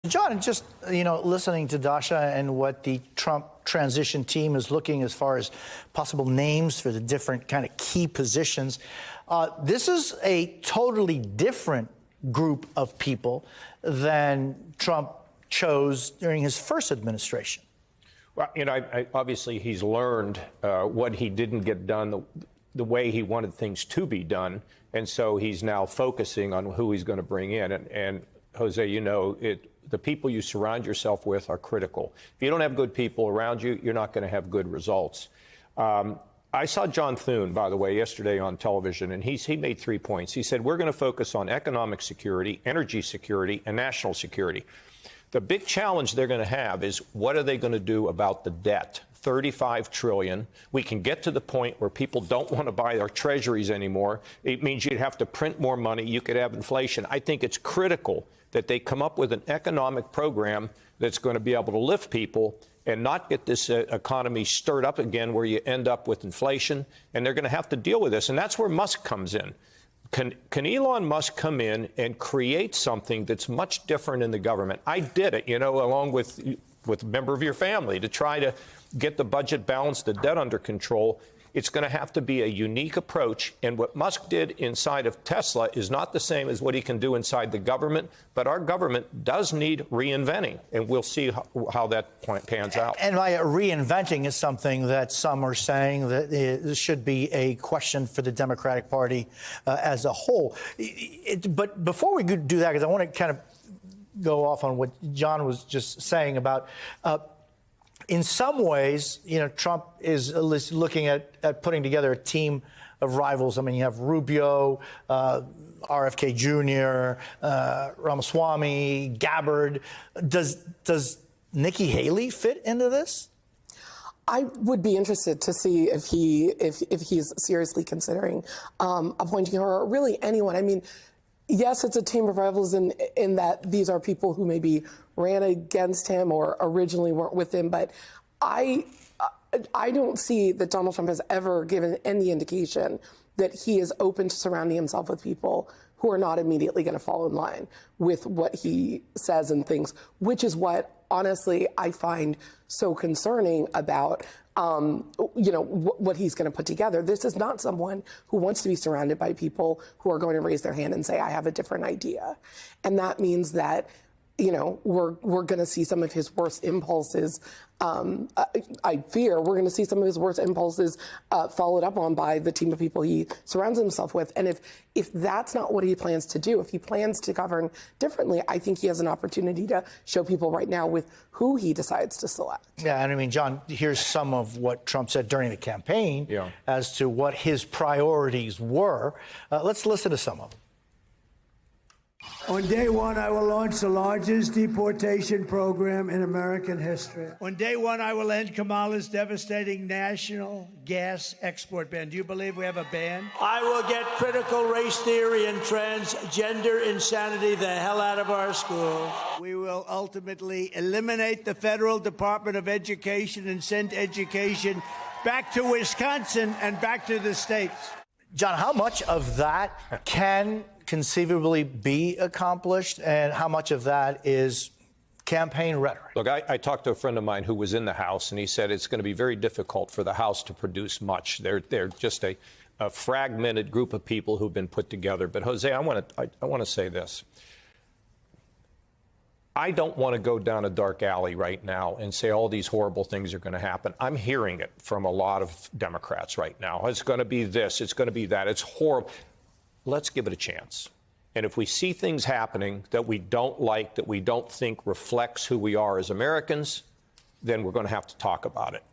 John, just, listening to Dasha and what the Trump transition team is looking as far as possible names for the different kind of key positions, this is a totally different group of people than Trump chose during his first administration. Well, obviously he's learned what he didn't get done the way he wanted things to be done, and so he's now focusing on who he's going to bring in. And Jose, the people you surround yourself with are critical. If you don't have good people around you, you're not going to have good results. I saw John Thune, by the way, yesterday on television, and he made 3 points. He said, we're going to focus on economic security, energy security, and national security. The big challenge they're going to have is what are they going to do about the debt? $35 trillion. We can get to the point where people don't want to buy our treasuries anymore. It means you'd have to print more money. You could have inflation. I think it's critical that they come up with an economic program that's going to be able to lift people and not get this economy stirred up again where you end up with inflation. And they're going to have to deal with this. And that's where Musk comes in. Can Elon Musk come in and create something that's much different in the government? I did it, along with a member of your family to try to get the budget balanced, the debt under control. It's going to have to be a unique approach. And what Musk did inside of Tesla is not the same as what he can do inside the government. But our government does need reinventing. And we'll see how that pans out. And by reinventing is something that some are saying that it should be a question for the Democratic Party as a whole. But before we do that, because I want to kind of go off on what John was just saying about in some ways, Trump is looking at putting together a team of rivals. I mean, you have Rubio, RFK Jr., Ramaswamy, Gabbard. Does Nikki Haley fit into this? I would be interested to see if he's seriously considering appointing her, or really anyone. I mean, yes, it's a team of rivals in that these are people who maybe ran against him or originally weren't with him. But I don't see that Donald Trump has ever given any indication that he is open to surrounding himself with people who are not immediately going to fall in line with what he says and thinks, which is what, honestly, I find so concerning about what he's going to put together. This is not someone who wants to be surrounded by people who are going to raise their hand and say, I have a different idea. And that means that, we're going to see some of his worst impulses. I fear we're going to see some of his worst impulses followed up on by the team of people he surrounds himself with. And if that's not what he plans to do, if he plans to govern differently, I think he has an opportunity to show people right now with who he decides to select. Yeah, and I mean, John, here's some of what Trump said during the campaign as to what his priorities were. Let's listen to some of them. On day one, I will launch the largest deportation program in American history. On day one, I will end Kamala's devastating national gas export ban. Do you believe we have a ban? I will get critical race theory and transgender insanity the hell out of our schools. We will ultimately eliminate the Federal Department of Education and send education back to Wisconsin and back to the states. John, how much of that can conceivably be accomplished, and how much of that is campaign rhetoric? Look, I talked to a friend of mine who was in the House, and he said it's going to be very difficult for the House to produce much. They're just a fragmented group of people who've been put together. But, Jose, I want to say this. I don't want to go down a dark alley right now and say all these horrible things are going to happen. I'm hearing it from a lot of Democrats right now. It's going to be this. It's going to be that. It's horrible. Let's give it a chance. And if we see things happening that we don't like, that we don't think reflects who we are as Americans, then we're going to have to talk about it.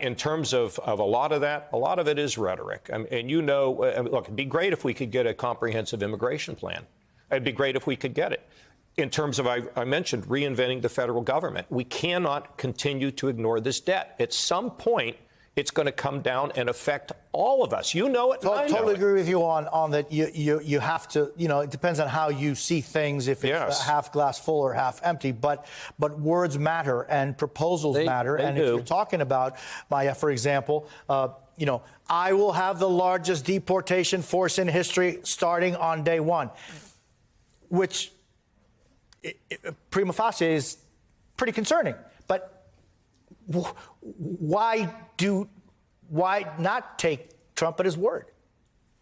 In terms of a lot of that, a lot of it is rhetoric. And look, it'd be great if we could get a comprehensive immigration plan. It'd be great if we could get it. In terms of, I mentioned reinventing the federal government. We cannot continue to ignore this debt. At some point, it's going to come down and affect all of us. You know it. I totally know agree with you on that. You have to, it depends on how you see things, if it's half glass full or half empty. But words matter and proposals matter. They and do. If you're talking about, Maya, for example, I will have the largest deportation force in history starting on day one, which prima facie is pretty concerning. But why not take Trump at his word?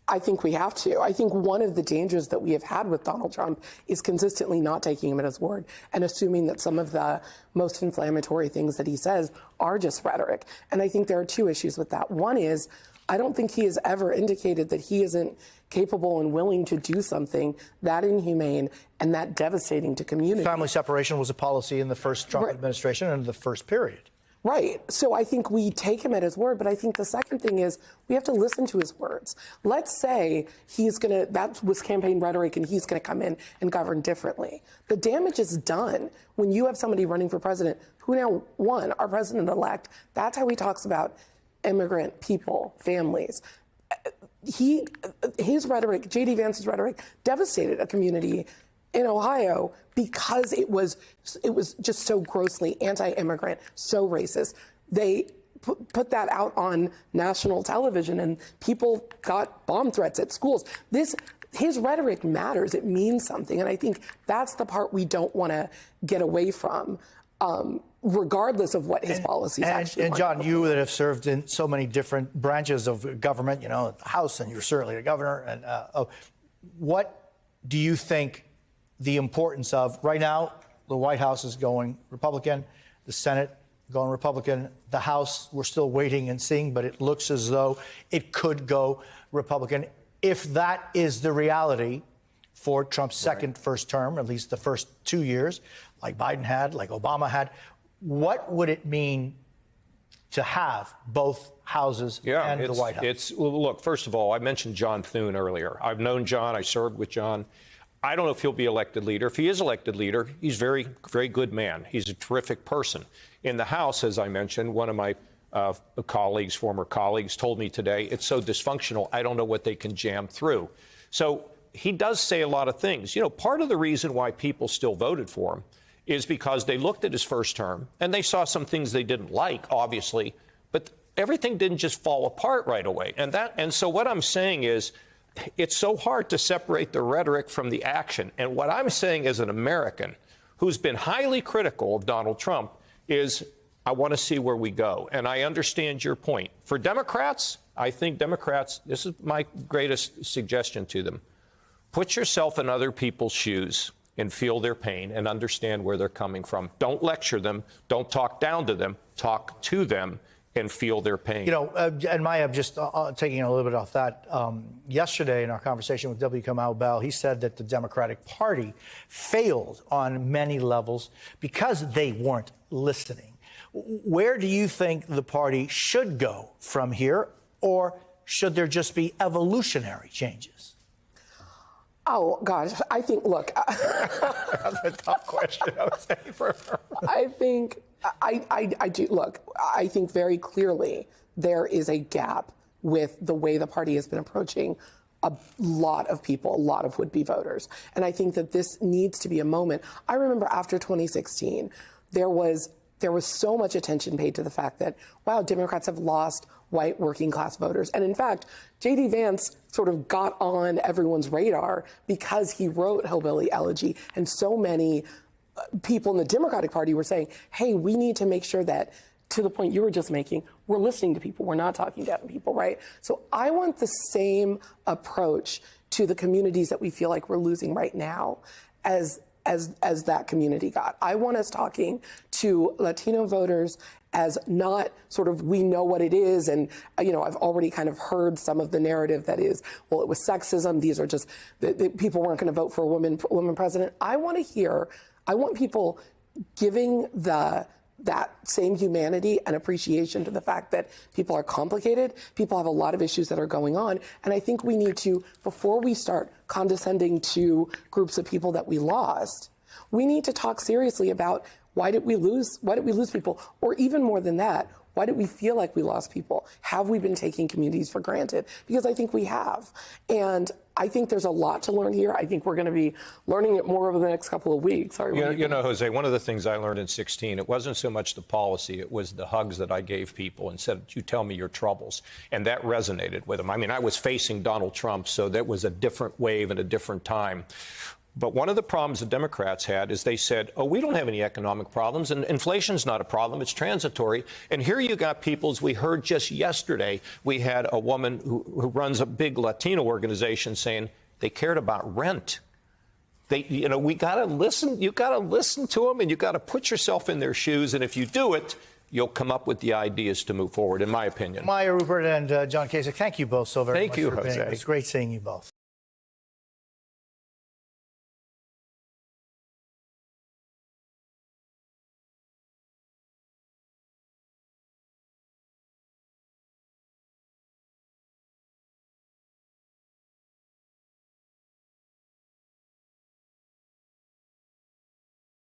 I think we have to. I think one of the dangers that we have had with Donald Trump is consistently not taking him at his word and assuming that some of the most inflammatory things that he says are just rhetoric. And I think there are two issues with that. One is, I don't think he has ever indicated that he isn't capable and willing to do something that inhumane and that devastating to communities. Family separation was a policy in the first Trump administration and the first period. Right. So I think we take him at his word, but I think the second thing is we have to listen to his words. Let's say that was campaign rhetoric and he's going to come in and govern differently. The damage is done when you have somebody running for president who now won, our president-elect. That's how he talks about immigrant people, families. His rhetoric, J.D. Vance's rhetoric, devastated a community in Ohio because it was just so grossly anti-immigrant, so racist. They put that out on national television, and people got bomb threats at schools. His rhetoric matters. It means something, and I think that's the part we don't want to get away from. Regardless of what his policies actually are. And John, you that have served in so many different branches of government, you know, the House, and you're certainly a governor. And what do you think the importance of right now? The White House is going Republican, the Senate going Republican, the House we're still waiting and seeing, but it looks as though it could go Republican. If that is the reality for Trump's first term, at least the first 2 years, like Biden had, like Obama had, what would it mean to have both houses and the White House? Look, first of all, I mentioned John Thune earlier. I've known John. I served with John. I don't know if he'll be elected leader. If he is elected leader, he's a very, very good man. He's a terrific person. In the House, as I mentioned, one of my former colleagues, told me today, it's so dysfunctional, I don't know what they can jam through. So he does say a lot of things. You know, part of the reason why people still voted for him is because they looked at his first term and they saw some things they didn't like, obviously, but everything didn't just fall apart right away. And so what I'm saying is it's so hard to separate the rhetoric from the action. And what I'm saying as an American who's been highly critical of Donald Trump is I want to see where we go. And I understand your point. For Democrats, I think Democrats, this is my greatest suggestion to them, put yourself in other people's shoes and feel their pain and understand where they're coming from. Don't lecture them. Don't talk down to them. Talk to them and feel their pain. You know, and Maya, just taking a little bit off that, yesterday in our conversation with W. Kamau Bell, he said that the Democratic Party failed on many levels because they weren't listening. Where do you think the party should go from here, or should there just be evolutionary changes? Oh, gosh, I think, look. That's a tough question, I would say, for her. I think, I do, look, I think very clearly there is a gap with the way the party has been approaching a lot of people, a lot of would-be voters. And I think that this needs to be a moment. I remember after 2016, there was so much attention paid to the fact that, wow, Democrats have lost white working class voters. And in fact, J.D. Vance sort of got on everyone's radar because he wrote Hillbilly Elegy. And so many people in the Democratic Party were saying, hey, we need to make sure that, to the point you were just making, we're listening to people. We're not talking down to people, right? So I want the same approach to the communities that we feel like we're losing right now as that community got. I want us talking to Latino voters as not sort of, we know what it is. And, you know, I've already kind of heard some of the narrative that is, well, it was sexism. These are just, the people weren't going to vote for a woman president. I want people giving that same humanity and appreciation to the fact that people are complicated, people have a lot of issues that are going on. And I think we need to, before we start condescending to groups of people that we lost, we need to talk seriously about why did we lose people? Or even more than that, why did we feel like we lost people? Have we been taking communities for granted? Because I think we have. And I think there's a lot to learn here. I think we're going to be learning it more over the next couple of weeks. You know, Jose, one of the things I learned in 2016, it wasn't so much the policy, it was the hugs that I gave people and said, you tell me your troubles. And that resonated with them. I mean, I was facing Donald Trump, so that was a different wave and a different time. But one of the problems the Democrats had is they said, oh, we don't have any economic problems, and inflation's not a problem, it's transitory. And here you got people, as we heard just yesterday, we had a woman who runs a big Latino organization saying they cared about rent. We got to listen. You got to listen to them, and you got to put yourself in their shoes. And if you do it, you'll come up with the ideas to move forward, in my opinion. Maya Rupert and John Kasich, thank you both so very much for being here. Thank you, Jose. It was great seeing you both.